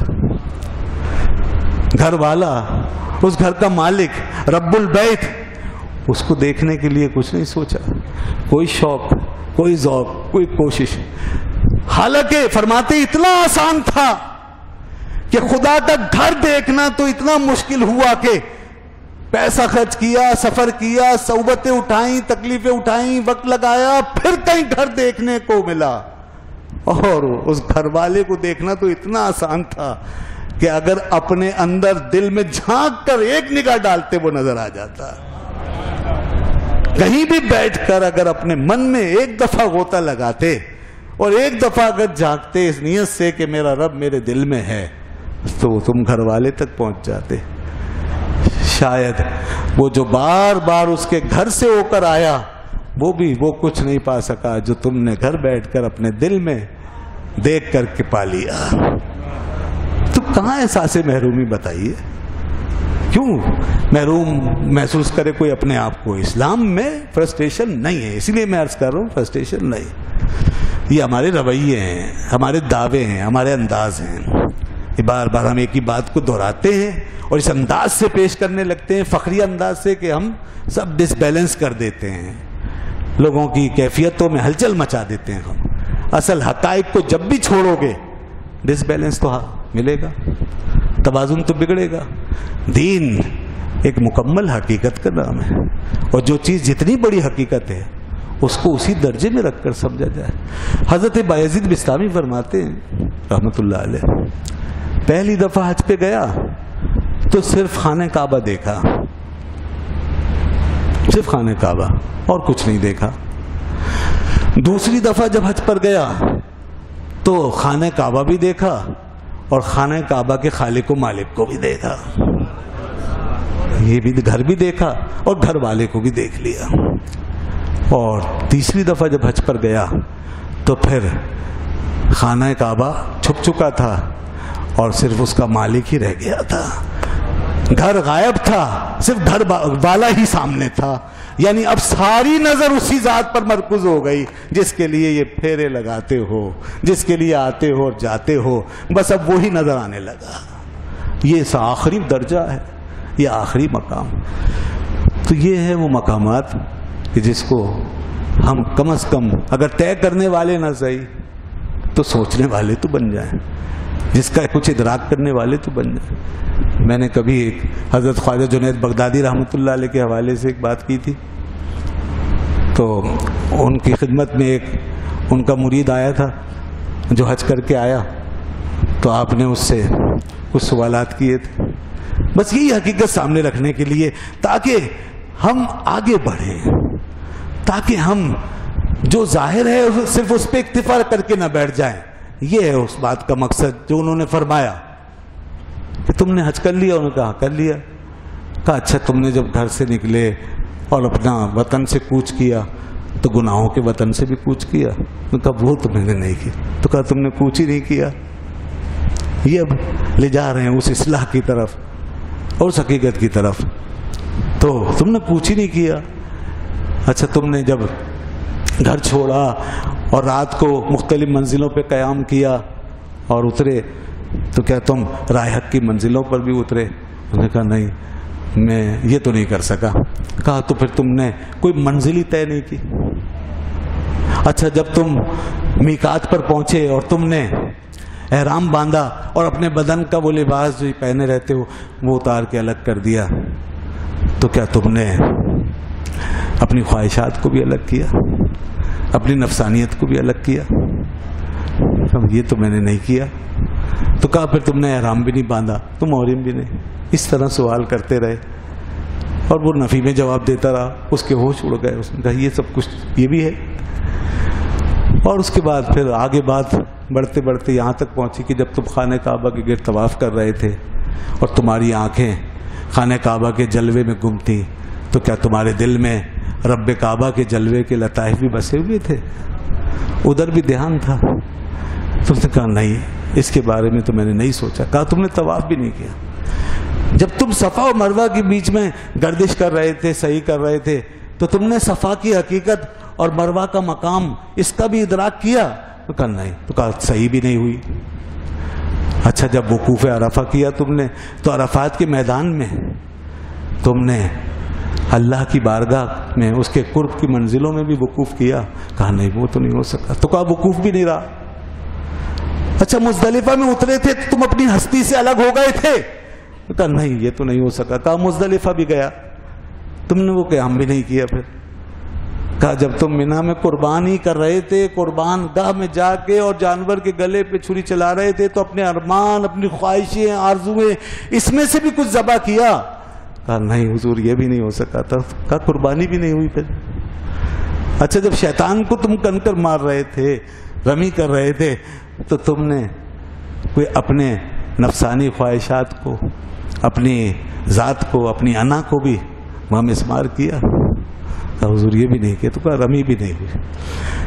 گھر والا، اس گھر کا مالک رب البیت، اس کو دیکھنے کے لیے کچھ نہیں سوچا، کوئی شوق، کوئی ذوق، کوئی کوشش۔ حالانکہ فرماتے اتنا آسان تھا کہ خدا کا گھر دیکھنا تو اتنا مشکل ہوا کہ پیسہ خرچ کیا، سفر کیا، صعوبتیں اٹھائیں، تکلیفیں اٹھائیں، وقت لگایا، پھر کہیں گھر دیکھنے کو ملا، اور اس گھر والے کو دیکھنا تو اتنا آسان تھا کہ اگر اپنے اندر دل میں جھانک کر ایک نگاہ ڈالتے وہ نظر آ جاتا. کہیں بھی بیٹھ کر اگر اپنے من میں ایک دفعہ غوطہ لگاتے اور ایک دفعہ اگر جھانکتے اس نیت سے کہ میرا رب میرے دل میں ہے, تو تم گھر والے تک پہنچ جاتے. شاید وہ جو بار بار اس کے گھر سے ہو کر آیا وہ بھی وہ کچھ نہیں پا سکا جو تم نے گھر بیٹھ کر اپنے دل میں دیکھ کر کے پا لیا. تو کہاں احساس محرومی بتائیے؟ کیوں محروم محسوس کرے کوئی اپنے آپ کو؟ اسلام میں فرسٹریشن نہیں ہے, اسی لیے میں عرض کر رہا ہوں فرسٹریشن نہیں. یہ ہمارے رویے ہیں, ہمارے دعوے ہیں, ہمارے انداز ہیں. بار بار ہم ایک ہی بات کو دہراتے ہیں اور اس انداز سے پیش کرنے لگتے ہیں, فخری انداز سے, کہ ہم سب ڈس بیلنس کر دیتے ہیں, لوگوں کی کیفیتوں میں ہلچل مچا دیتے ہیں. ہم اصل حقائق کو جب بھی چھوڑو گے ڈس بیلنس تو ملے گا, توازن تو بگڑے گا. دین ایک مکمل حقیقت کا نام ہے, اور جو چیز جتنی بڑی حقیقت ہے اس کو اسی درجے میں رکھ کر سمجھا جائے. حضرت بایزید بستامی فرماتے ہیں رحمت اللہ علیہ, پہلی دفعہ حج پہ گیا تو صرف خانہ کعبہ دیکھا, صرف خانہ کعبہ, اور کچھ نہیں دیکھا. دوسری دفعہ جب حج پر گیا تو خانہ کعبہ بھی دیکھا اور خانہ کعبہ کے خالق و مالک کو بھی دیکھا, یہ بھی گھر بھی دیکھا اور گھر والے کو بھی دیکھ لیا. اور تیسری دفعہ جب حج پر گیا تو پھر خانہ کعبہ چھپ چکا تھا اور صرف اس کا مالک ہی رہ گیا تھا. گھر غائب تھا, صرف گھر والا ہی سامنے تھا. یعنی اب ساری نظر اسی ذات پر مرکوز ہو گئی جس کے لیے یہ پھیرے لگاتے ہو, جس کے لیے آتے ہو اور جاتے ہو, بس اب وہی نظر آنے لگا. یہ آخری درجہ ہے, یہ آخری مقام. تو یہ ہے وہ مقامات کہ جس کو ہم کم از کم اگر طے کرنے والے نہ صحیح تو سوچنے والے تو بن جائیں, جس کا کچھ ادراک کرنے والے تو بن جائیں. میں نے کبھی ایک حضرت خواجہ جنید بغدادی رحمۃ اللہ علیہ کے حوالے سے ایک بات کی تھی, تو ان کی خدمت میں ایک ان کا مرید آیا تھا جو حج کر کے آیا, تو آپ نے اس سے کچھ سوالات کیے تھے, بس یہی حقیقت سامنے رکھنے کے لیے تاکہ ہم آگے بڑھیں, تاکہ ہم جو ظاہر ہے صرف اس پہ اکتفا کر کے نہ بیٹھ جائیں. یہ ہے اس بات کا مقصد جو انہوں نے فرمایا کہ تم نے حج کر لیا. انہوں نے کہا کر لیا. کہا اچھا تم نے جب گھر سے نکلے اور اپنا وطن سے کوچ کیا تو گناہوں کے وطن سے بھی کوچ کیا؟ تو کہا وہ تو میں نے نہیں کیا. تو کہا تم نے کوچ ہی نہیں کیا. یہ اب لے جا رہے ہیں اس اصلاح کی طرف اور اس حقیقت کی طرف, تو تم نے کوچ ہی نہیں کیا. اچھا تم نے جب گھر چھوڑا اور رات کو مختلف منزلوں پہ قیام کیا اور اترے تو کیا تم راہ حق کی منزلوں پر بھی اترے؟ انہوں نے کہا نہیں, میں یہ تو نہیں کر سکا. کہا تو پھر تم نے کوئی منزل ہی طے نہیں کی. اچھا جب تم میقات پر پہنچے اور تم نے احرام باندھا اور اپنے بدن کا وہ لباس جو پہنے رہتے ہو وہ اتار کے الگ کر دیا, تو کیا تم نے اپنی خواہشات کو بھی الگ کیا, اپنی نفسانیت کو بھی الگ کیا؟ یہ تو میں نے نہیں کیا. تو کہا پھر تم نے احرام بھی نہیں باندھا تو محرم بھی نہیں. اس طرح سوال کرتے رہے اور وہ نفی میں جواب دیتا رہا. اس کے ہوش اڑ گئے. اس نے کہا یہ سب کچھ یہ بھی ہے. اور اس کے بعد پھر آگے بات بڑھتے بڑھتے یہاں تک پہنچی کہ جب تم خانہ کعبہ کے گرد طواف کر رہے تھے اور تمہاری آنکھیں خانہ کعبہ کے جلوے میں گم تھیں, تو کیا تمہارے دل میں رب کعبہ کے جلوے کے لطائف بھی بسے ہوئے تھے؟ ادھر بھی دھیان تھا؟ تم نے کہا نہیں, اس کے بارے میں تو میں نے نہیں سوچا. کہا تم نے طواف بھی نہیں کیا. جب تم صفا اور مروہ کے بیچ میں گردش کر رہے تھے, صحیح کر رہے تھے, تو تم نے صفا کی حقیقت اور مروہ کا مقام اس کا بھی ادراک کیا؟ تو کہا نہیں. تو کہا صحیح بھی نہیں ہوئی. اچھا جب وقوف عرفہ کیا تم نے تو عرفات کے میدان میں تم نے اللہ کی بارگاہ میں اس کے قرب کی منزلوں میں بھی وقوف کیا؟ کہا نہیں وہ تو نہیں ہو سکا. تو کہا وقوف بھی نہیں رہا. اچھا مزدلفہ میں اترے تھے تو تم اپنی ہستی سے الگ ہو گئے تھے؟ کہا نہیں یہ تو نہیں ہو سکا. کہا مزدلفہ بھی گیا, تم نے وہ قیام بھی نہیں کیا. پھر کہا جب تم مینا میں قربانی کر رہے تھے، قربان گاہ میں جا کے اور جانور کے گلے پہ چھری چلا رہے تھے، تو اپنے ارمان، اپنی خواہشیں، آرزویں، اس میں سے بھی کچھ ذبح کیا؟ کہا نہیں حضور یہ بھی نہیں ہو سکا تھا۔ کہا قربانی بھی نہیں ہوئی پھر؟ اچھا جب شیطان کو تم کنکر مار رہے تھے، رمی کر رہے تھے، تو تم نے کوئی اپنے نفسانی خواہشات کو، اپنی ذات کو، اپنی انا کو بھی وہاں مسمار کیا؟ کہا حضور یہ بھی نہیں کیا۔ تو کہا رمی بھی نہیں ہوئی۔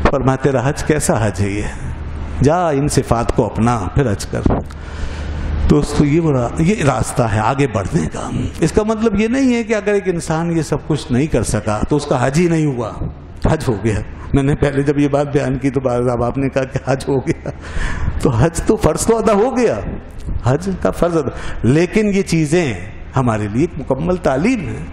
فرمایا تیرا حج کیسا حج ہے یہ؟ جا ان صفات کو اپنا پھر حج کر۔ تو اس کو یہ راستہ ہے آگے بڑھنے کا۔ اس کا مطلب یہ نہیں ہے کہ اگر ایک انسان یہ سب کچھ نہیں کر سکا تو اس کا حج ہی نہیں ہوا۔ حج ہو گیا۔ میں نے پہلے جب یہ بات بیان کی تو صاحب آپ نے کہا کہ حج ہو گیا، تو حج تو فرض تو ادا ہو گیا، حج کا فرض ادا، لیکن یہ چیزیں ہمارے لیے ایک مکمل تعلیم ہے۔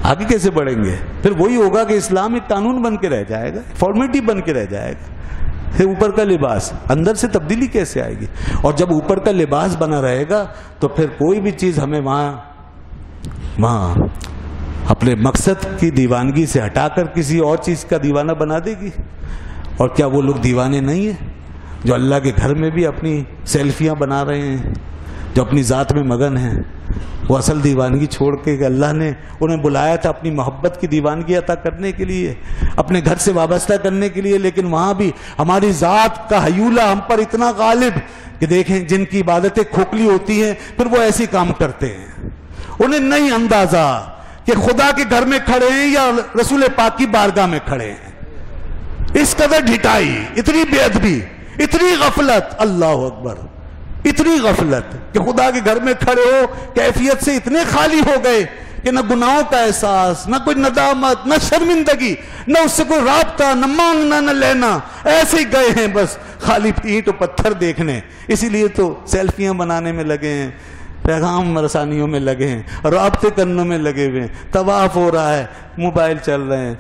آگے کیسے بڑھیں گے؟ پھر وہی ہوگا کہ اسلام ایک قانون بن کے رہ جائے گا، فارمیلٹی بن کے رہ جائے گا۔ پھر اوپر کا لباس، اندر سے تبدیلی کیسے آئے گی؟ اور جب اوپر کا لباس بنا رہے گا تو پھر کوئی بھی چیز ہمیں وہاں اپنے مقصد کی دیوانگی سے ہٹا کر کسی اور چیز کا دیوانہ بنا دے گی۔ اور کیا وہ لوگ دیوانے نہیں ہیں جو اللہ کے گھر میں بھی اپنی سیلفیاں بنا رہے ہیں، جو اپنی ذات میں مگن ہیں؟ وہ اصل دیوانگی چھوڑ کے کہ اللہ نے انہیں بلایا تھا اپنی محبت کی دیوانگی عطا کرنے کے لیے، اپنے گھر سے وابستہ کرنے کے لیے، لیکن وہاں بھی ہماری ذات کا ہیولہ ہم پر اتنا غالب کہ دیکھیں جن کی عبادتیں کھوکھلی ہوتی ہیں پھر وہ ایسی کام کرتے ہیں۔ انہیں نہیں اندازہ کہ خدا کے گھر میں کھڑے ہیں یا رسول پاک کی بارگاہ میں کھڑے ہیں۔ اس قدر ڈھٹائی، اتنی بے ادبی، اتنی غفلت، اللہ اکبر، اتنی غفلت کہ خدا کے گھر میں کھڑے ہو کیفیت سے اتنے خالی ہو گئے کہ نہ گناہوں کا احساس، نہ کوئی ندامت، نہ شرمندگی، نہ اس سے کوئی رابطہ، نہ مانگنا نہ لینا، ایسے ہی گئے ہیں بس خالی اینٹ و پتھر دیکھنے۔ اسی لیے تو سیلفیاں بنانے میں لگے ہیں، پیغام رسانیوں میں لگے ہیں، رابطے کرنے میں لگے ہوئے ہیں، طواف ہو رہا ہے، موبائل چل رہے ہیں،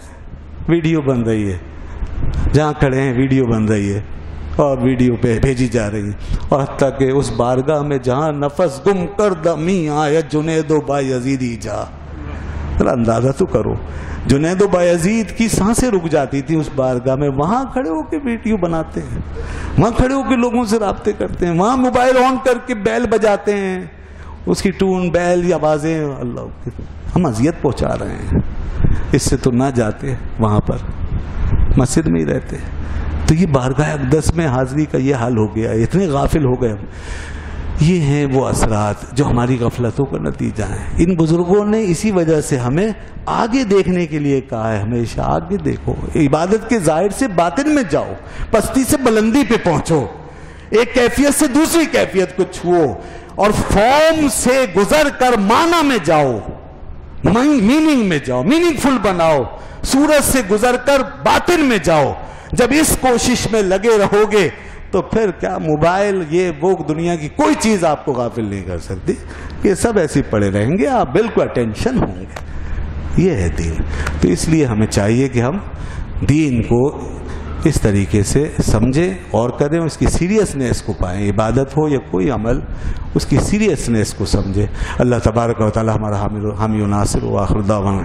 ویڈیو بن رہی ہے، جہاں کھڑے ہیں ویڈیو بن رہی ہے اور ویڈیو پہ بھیجی جا رہی ہے، اور حتیٰ کہ اس بارگاہ میں جہاں نفس گم کر دمی آیا جنید و بایزیدی جا۔ ذرا اندازہ تو کرو، جنید و بایزید کی سانسیں رک جاتی تھی اس بارگاہ میں، وہاں کھڑے ہو کے ویڈیو بناتے ہیں، وہاں کھڑے ہو کے لوگوں سے رابطے کرتے ہیں، وہاں موبائل آن کر کے بیل بجاتے ہیں، اس کی ٹون، بیل یا آوازیں، اللہ ہم اذیت پہنچا رہے ہیں۔ اس سے تو نہ جاتے وہاں پر، مسجد میں ہی رہتے۔ تو یہ بارگاہ اقدس میں حاضری کا یہ حال ہو گیا، اتنے غافل ہو گئے ہم۔ یہ ہیں وہ اثرات جو ہماری غفلتوں کا نتیجہ ہیں۔ ان بزرگوں نے اسی وجہ سے ہمیں آگے دیکھنے کے لیے کہا ہے، ہمیشہ آگے دیکھو، عبادت کے ظاہر سے باطن میں جاؤ، پستی سے بلندی پہ پہنچو، ایک کیفیت سے دوسری کیفیت کو چھوؤ، اور فارم سے گزر کر معنی میں جاؤ، میننگ میں جاؤ، میننگ فل بناؤ، صورت سے گزر کر باطن میں جاؤ۔ جب اس کوشش میں لگے رہو گے تو پھر کیا موبائل، یہ وہ دنیا کی کوئی چیز آپ کو غافل نہیں کر سکتی، یہ سب ایسے پڑے رہیں گے، آپ بالکل اٹینشن ہوں گے۔ یہ ہے دین۔ تو اس لیے ہمیں چاہیے کہ ہم دین کو اس طریقے سے سمجھیں اور کریں، اس کی سیریسنیس کو پائیں، عبادت ہو یا کوئی عمل، اس کی سیریسنیس کو سمجھیں۔ اللہ تبارک و تعالی ہمارا حامی و ناصر و آخر دعوانا